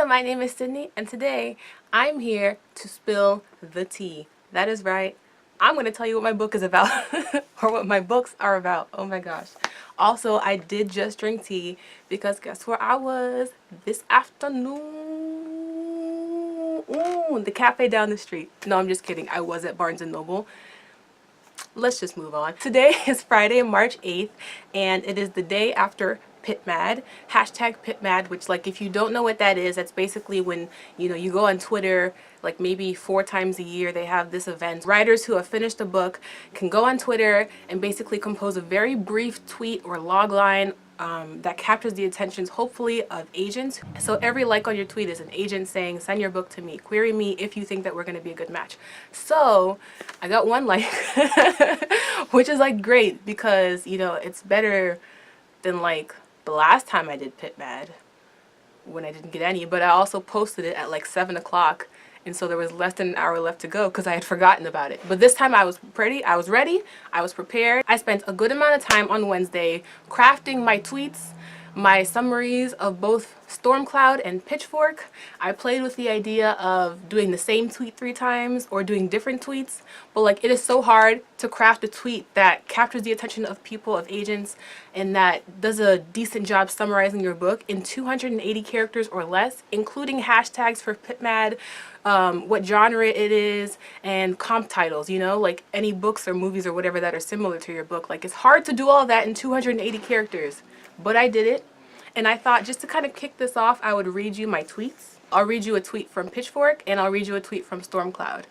Hello, my name is Sydney, and today I'm here to spill the tea. That is right. I'm going to tell you what my book is about, or what my books are about. Oh my gosh. Also, I did just drink tea because guess where I was this afternoon? Ooh, the cafe down the street. No, I'm just kidding. I was at Barnes & Noble. Let's just move on. Today is Friday, March 8th, and it is the day after PitMad, hashtag PitMad, which, like, if you don't know what that is, that's basically when, you go on Twitter, like maybe 4 times a year, they have this event. Writers who have finished a book can go on Twitter and basically compose a very brief tweet or log line that captures the attentions, hopefully, of agents. So every like on your tweet is an agent saying, send your book to me, query me if you think that we're going to be a good match. So I got 1 like, which is like great because, it's better than like the last time I did PitMad when I didn't get any, but I also posted it at like 7 o'clock. And so there was less than an hour left to go because I had forgotten about it. But this time I was ready, I was prepared. I spent a good amount of time on Wednesday crafting my tweets, my summaries of both Stormcloud and Pitchfork. I played with the idea of doing the same tweet 3 times or doing different tweets, but like it is so hard to craft a tweet that captures the attention of people, of agents, and that does a decent job summarizing your book in 280 characters or less, including hashtags for PitMad, what genre it is, and comp titles, like any books or movies or whatever that are similar to your book. Like, it's hard to do all that in 280 characters, but I did it. And I thought, just to kind of kick this off, I would read you my tweets. I'll read you a tweet from Pitchfork, and I'll read you a tweet from Stormcloud.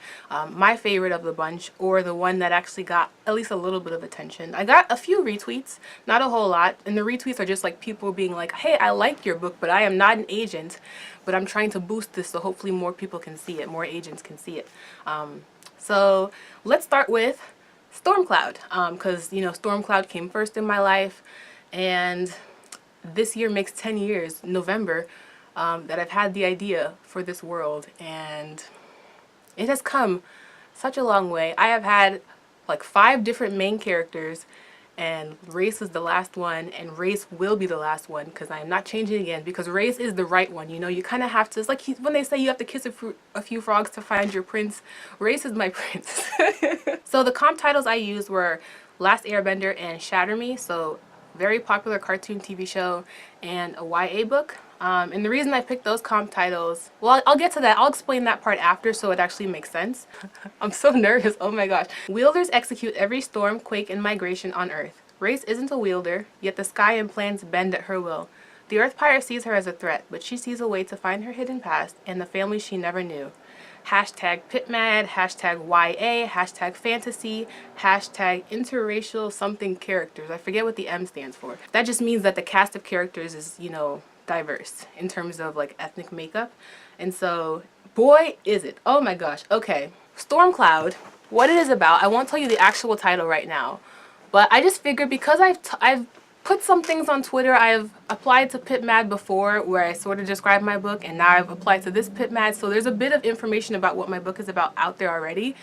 My favorite of the bunch, or the one that actually got at least a little bit of attention. I got a few retweets, not a whole lot, and the retweets are just like people being like, hey, I like your book, but I am not an agent, but I'm trying to boost this so hopefully more people can see it, more agents can see it. So let's start with Stormcloud, because, Stormcloud came first in my life, and this year makes 10 years, November, that I've had the idea for this world, and it has come such a long way. I have had like 5 different main characters, and Race is the last one, and Race will be the last one because I am not changing again, because Race is the right one. You kind of have to, it's like when they say you have to kiss a few frogs to find your prince. Race is my prince. So the comp titles I used were Last Airbender and Shatter Me, so very popular cartoon TV show and a YA book. And the reason I picked those comp titles, well, I'll get to that. I'll explain that part after so it actually makes sense. I'm so nervous. Oh my gosh. Wielders execute every storm, quake, and migration on Earth. Race isn't a wielder, yet the sky and plans bend at her will. The Earth Pyre sees her as a threat, but she sees a way to find her hidden past and the family she never knew. Hashtag PitMad, hashtag YA, hashtag fantasy, hashtag interracial something characters. I forget what the M stands for. That just means that the cast of characters is, diverse in terms of like ethnic makeup. And so, boy, is it. Oh my gosh. Okay. Stormcloud, what it is about, I won't tell you the actual title right now, but I just figured because I've put some things on Twitter. I've applied to PitMad before where I sort of described my book, and now I've applied to this PitMad, so there's a bit of information about what my book is about out there already.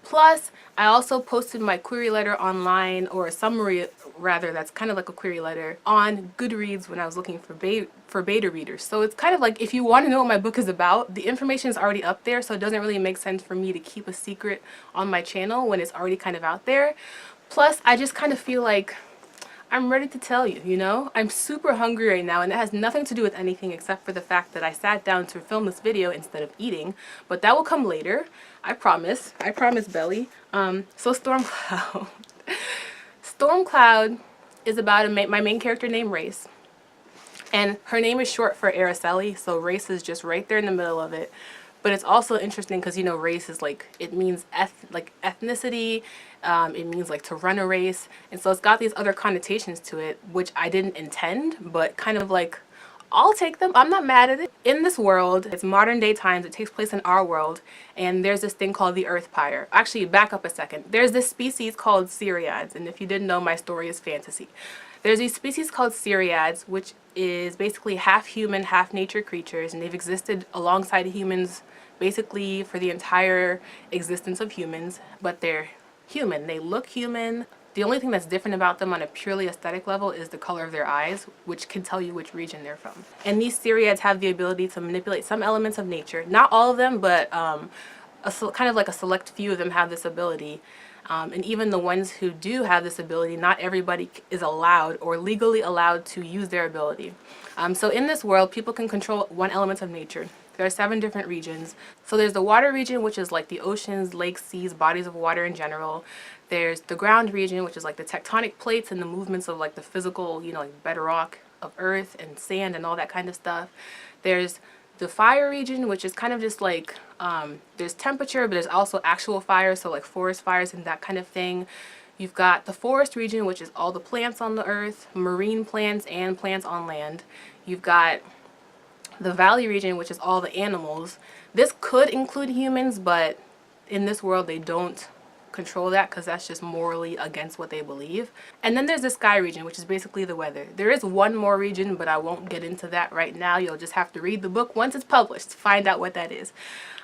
Plus, I also posted my query letter online, or a summary rather, that's kind of like a query letter, on Goodreads when I was looking for beta readers. So it's kind of like, if you want to know what my book is about, the information is already up there, so it doesn't really make sense for me to keep a secret on my channel when it's already kind of out there. Plus, I just kind of feel like I'm ready to tell you, I'm super hungry right now, and it has nothing to do with anything except for the fact that I sat down to film this video instead of eating, but that will come later. I promise, Belly. So Stormcloud. Stormcloud is about my main character named Race, and her name is short for Araceli, so Race is just right there in the middle of it. But it's also interesting because, race is like, it means ethnicity, it means like to run a race, and so it's got these other connotations to it, which I didn't intend, but kind of like, I'll take them. I'm not mad at it. In this world, it's modern day times, it takes place in our world, and there's this thing called the Earth Pyre. Actually, back up a second. There's this species called serialized, and if you didn't know, my story is fantasy. There's these species called serialized, which is basically half human, half nature creatures, and they've existed alongside humans basically for the entire existence of humans, but they're human. They look human, The only thing that's different about them on a purely aesthetic level is the color of their eyes, which can tell you which region they're from. And these seriads have the ability to manipulate some elements of nature. Not all of them, but kind of like a select few of them have this ability. And even the ones who do have this ability, not everybody is allowed or legally allowed to use their ability. So in this world, people can control one element of nature. There are 7 different regions. So there's the water region, which is like the oceans, lakes, seas, bodies of water in general. There's the ground region, which is like the tectonic plates and the movements of like the physical, you know, like bedrock of earth and sand and all that kind of stuff. There's the fire region, which is kind of just like, there's temperature, but there's also actual fire, so like forest fires and that kind of thing. You've got the forest region, which is all the plants on the earth, marine plants and plants on land. You've got the valley region, which is all the animals. This could include humans, but in this world they don't control that because that's just morally against what they believe. And then there's the sky region, which is basically the weather. There is one more region, but I won't get into that right now. You'll just have to read the book once it's published to find out what that is.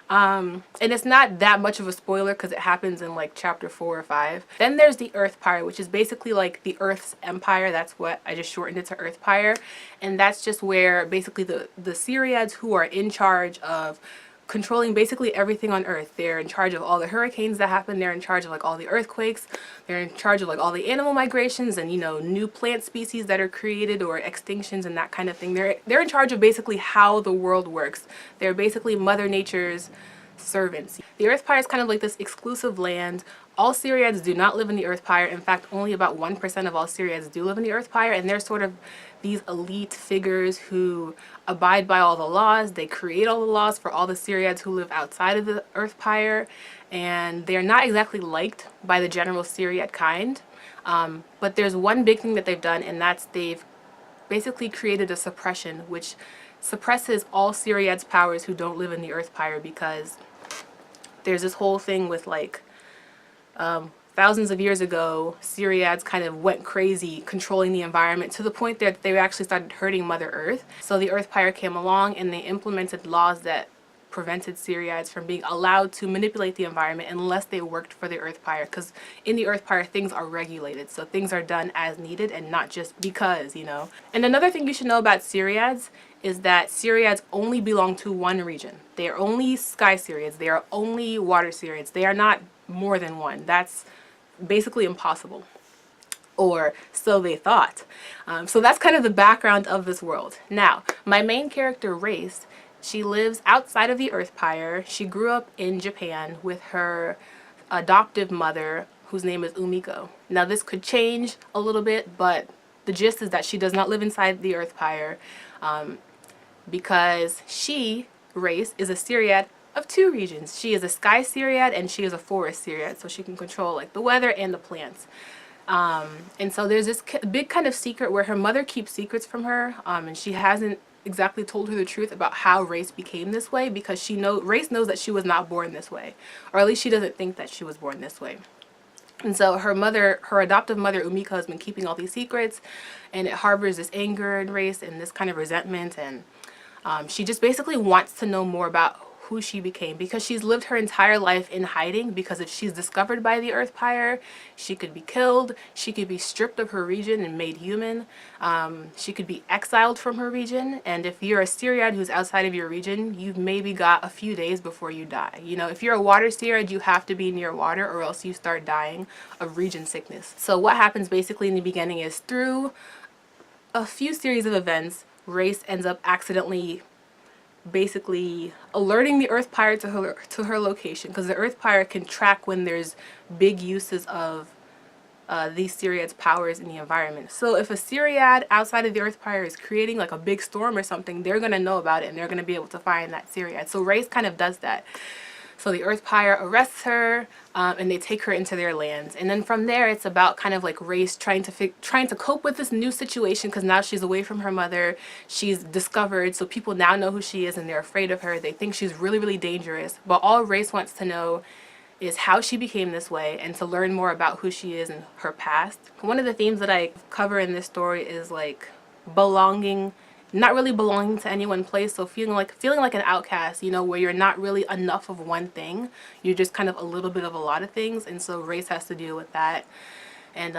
And it's not that much of a spoiler because it happens in like chapter 4 or 5. Then there's the Earthpire, which is basically like the Earth's empire. That's what I just shortened it to, Earthpire. And that's just where basically the seriads who are in charge of controlling basically everything on Earth. They're in charge of all the hurricanes that happen. They're in charge of like all the earthquakes. They're in charge of like all the animal migrations and, you know, new plant species that are created or extinctions and that kind of thing. They're in charge of basically how the world works. They're basically Mother Nature's servants. The Earthpire is kind of like this exclusive land. All seriads do not live in the Earthpire. In fact, only about 1% of all seriads do live in the Earthpire, and they're sort of these elite figures who abide by all the laws. They create all the laws for all the seriads who live outside of the Earthpire, and they're not exactly liked by the general seriad kind. But there's one big thing that they've done, and that's they've basically created a suppression which suppresses all seriads' powers who don't live in the Earthpire, because there's this whole thing with like thousands of years ago, seriads kind of went crazy controlling the environment to the point that they actually started hurting Mother Earth. So the Earthpire came along and they implemented laws that prevented seriads from being allowed to manipulate the environment unless they worked for the Earthpire, because in the Earthpire things are regulated, so things are done as needed and not just because, you know. And another thing you should know about seriads is that seriads only belong to one region. They are only sky seriads. They are only water seriads. They are not more than one. That's basically impossible, or so they thought. So that's kind of the background of this world. Now, my main character, Race, she lives outside of the Earthpire. She grew up in Japan with her adoptive mother, whose name is Umiko. Now, this could change a little bit, but the gist is that she does not live inside the Earthpire, because she, Race, is a seriad of 2 regions. She is a sky seriad and she is a forest seriad, so she can control like the weather and the plants. And so there's this big kind of secret where her mother keeps secrets from her, and she hasn't exactly told her the truth about how Race became this way, because Race knows that she was not born this way, or at least she doesn't think that she was born this way. And so her adoptive mother, Umiko, has been keeping all these secrets, and it harbors this anger in Race and this kind of resentment, and she just basically wants to know more about who she became, because she's lived her entire life in hiding, because if she's discovered by the Earthpire, she could be killed, she could be stripped of her region and made human, she could be exiled from her region, and if you're a seriad who's outside of your region, you've maybe got a few days before you die. You know, if you're a water seriad, you have to be near water or else you start dying of region sickness. So what happens basically in the beginning is, through a few series of events, Race ends up accidentally basically alerting the Earthpire to her location, because the Earthpire can track when there's big uses of these seriads' powers in the environment. So if a seriad outside of the Earthpire is creating like a big storm or something, they're going to know about it and they're going to be able to find that seriad. So Race kind of does that. So the Earthpire arrests her, and they take her into their lands. And then from there, it's about kind of like Race trying to cope with this new situation, because now she's away from her mother. She's discovered, so people now know who she is and they're afraid of her. They think she's really, really dangerous. But all Race wants to know is how she became this way and to learn more about who she is and her past. One of the themes that I cover in this story is like belonging, not really belonging to any one place, so feeling like an outcast, you know, where you're not really enough of one thing, you're just kind of a little bit of a lot of things. And so Race has to deal with that. And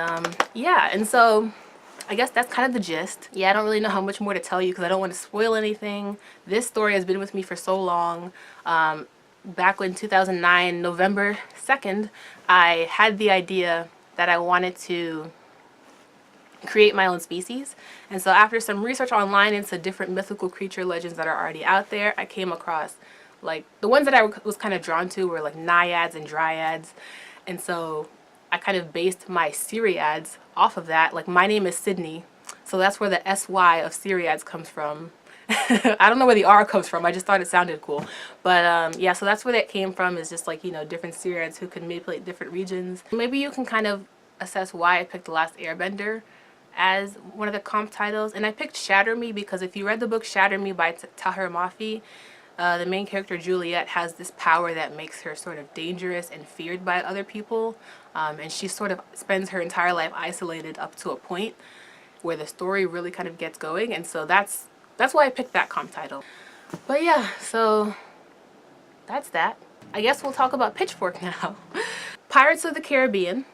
yeah, and so I guess that's kind of the gist. Yeah, I don't really know how much more to tell you because I don't want to spoil anything. This story has been with me for so long. Back in 2009, November 2nd, I had the idea that I wanted to create my own species. And so after some research online into different mythical creature legends that are already out there, I came across, like, the ones that I was kind of drawn to were like naiads and dryads. And so I kind of based my seriads off of that. Like, my name is Sydney, so that's where the SY of seriads comes from. I don't know where the R comes from. I just thought it sounded cool. But yeah, so that's where that came from, is just like, you know, different seriads who can manipulate different regions. Maybe you can kind of assess why I picked The Last Airbender as one of the comp titles. And I picked Shatter Me because if you read the book Shatter Me by Tahir Mafi, the main character Juliet has this power that makes her sort of dangerous and feared by other people, and she sort of spends her entire life isolated up to a point where the story really kind of gets going. And so that's why I picked that comp title. But yeah, so that's that. I guess we'll talk about Pitchfork now. Pirates of the Caribbean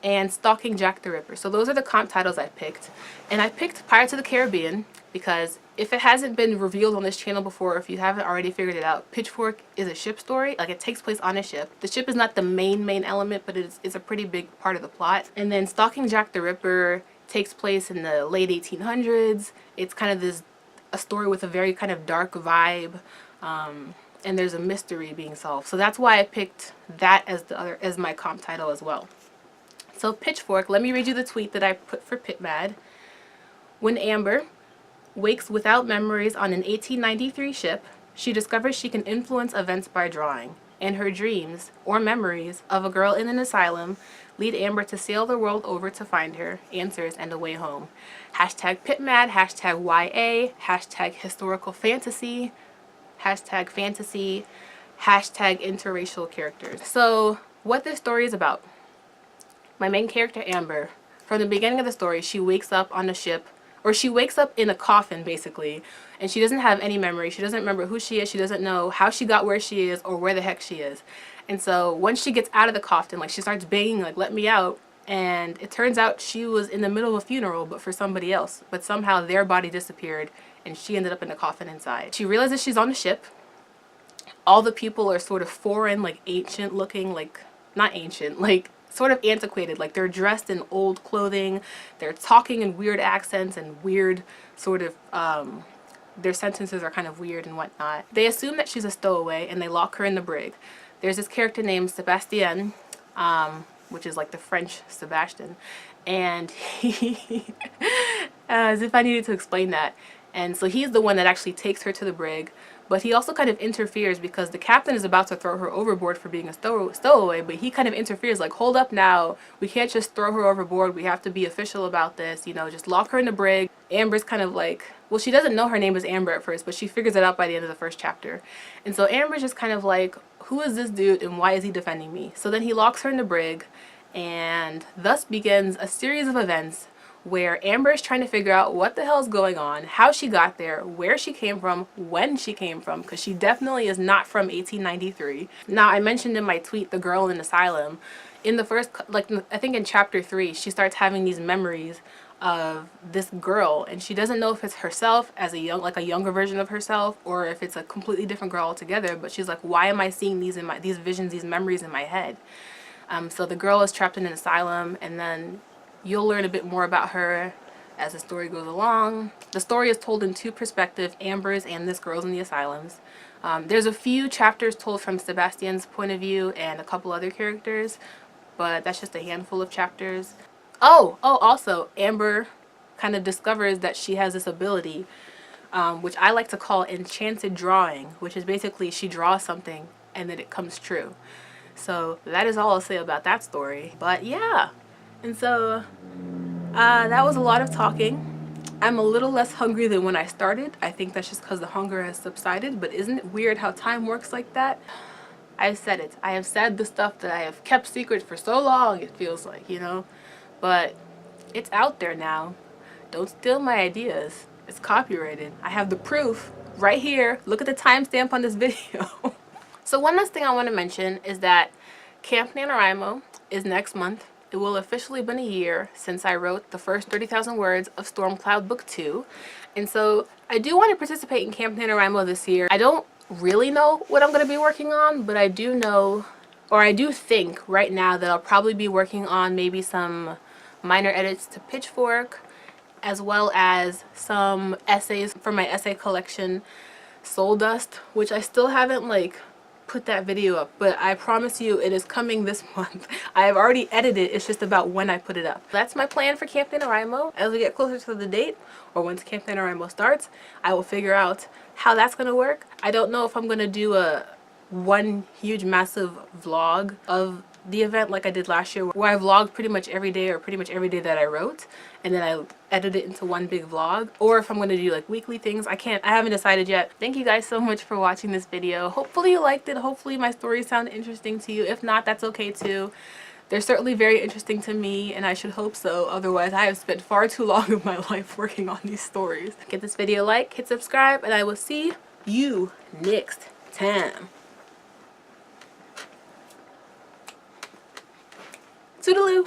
and Stalking Jack the Ripper. So those are the comp titles I picked. And I picked Pirates of the Caribbean because if it hasn't been revealed on this channel before, if you haven't already figured it out, Pitchfork is a ship story. Like, it takes place on a ship. The ship is not the main element, but it's a pretty big part of the plot. And then Stalking Jack the Ripper takes place in the late 1800s. It's kind of a story with a very kind of dark vibe. And there's a mystery being solved. So that's why I picked that as my comp title as well. So Pitchfork, let me read you the tweet that I put for PitMad. When Amber wakes without memories on an 1893 ship, she discovers she can influence events by drawing, and her dreams, or memories, of a girl in an asylum lead Amber to sail the world over to find her answers and a way home. Hashtag PitMad, hashtag YA, hashtag historical fantasy, hashtag fantasy, hashtag interracial characters. So what this story is about: my main character Amber, from the beginning of the story, she wakes up on a ship, or she wakes up in a coffin basically, and she doesn't have any memory. She doesn't remember who she is. She doesn't know how she got where she is or where the heck she is. And so once she gets out of the coffin, like, she starts banging like, "Let me out." And it turns out she was in the middle of a funeral, but for somebody else. But somehow their body disappeared and she ended up in a coffin inside. She realizes she's on a ship. All the people are sort of foreign, like ancient looking, like, not ancient, like sort of antiquated. Like, they're dressed in old clothing. They're talking in weird accents and weird sort of, their sentences are kind of weird and whatnot. They assume that she's a stowaway and they lock her in the brig. There's this character named Sebastien, which is like the French Sebastian, and he, as if I needed to explain that. And so he's the one that actually takes her to the brig, but he also kind of interferes because the captain is about to throw her overboard for being a stowaway, but he kind of interferes, like, "Hold up now, we can't just throw her overboard, we have to be official about this, you know, just lock her in the brig." Amber's kind of like, well, she doesn't know her name is Amber at first, but she figures it out by the end of the first chapter. And so Amber's just kind of like, who is this dude and why is he defending me? So then he locks her in the brig, and thus begins a series of events where Amber is trying to figure out what the hell's going on, how she got there, where she came from, when she came from, because she definitely is not from 1893. Now, I mentioned in my tweet the girl in an asylum. In the first, like, I think in chapter 3, she starts having these memories of this girl, and she doesn't know if it's herself as a younger version of herself, or if it's a completely different girl altogether. But she's like, why am I seeing these visions, these memories in my head? So the girl is trapped in an asylum, and then you'll learn a bit more about her as the story goes along. The story is told in two perspectives, Amber's and this girl's in the asylums. There's a few chapters told from Sebastian's point of view and a couple other characters, but that's just a handful of chapters. Also, Amber kind of discovers that she has this ability, which I like to call enchanted drawing, which is basically she draws something and then it comes true. So that is all I'll say about that story. But yeah, and so that was a lot of talking. I'm a little less hungry than when I started. I think that's just because the hunger has subsided, but isn't it weird how time works like that? I've said it. I have said the stuff that I have kept secret for so long, it feels like, you know? But it's out there now. Don't steal my ideas. It's copyrighted. I have the proof right here. Look at the timestamp on this video. So one last thing I want to mention is that Camp NaNoWriMo is next month. it will officially been a year since I wrote the first 30,000 words of Stormcloud Book 2. And so I do want to participate in Camp NaNoWriMo this year. I don't really know what I'm going to be working on, but I do know, or I do think right now, that I'll probably be working on maybe some minor edits to Pitchfork, as well as some essays for my essay collection Soul Dust, which I still haven't like put that video up, but I promise you it is coming this month. I have already edited, it's just about when I put it up. That's my plan for Camp NaNoWriMo. As we get closer to the date, or once Camp NaNoWriMo starts, I will figure out how that's gonna work. I don't know if I'm gonna do one huge massive vlog of the event like I did last year, where I vlogged pretty much every day, or pretty much every day that I wrote, and then I edit it into one big vlog, or if I'm going to do like weekly things. I haven't decided yet. Thank you guys so much for watching this video. Hopefully you liked it. Hopefully my stories sound interesting to you. If not, that's okay too. They're certainly very interesting to me, and I should hope so. Otherwise, I have spent far too long of my life working on these stories. Give this video a like, hit subscribe, and I will see you next time. Toodaloo!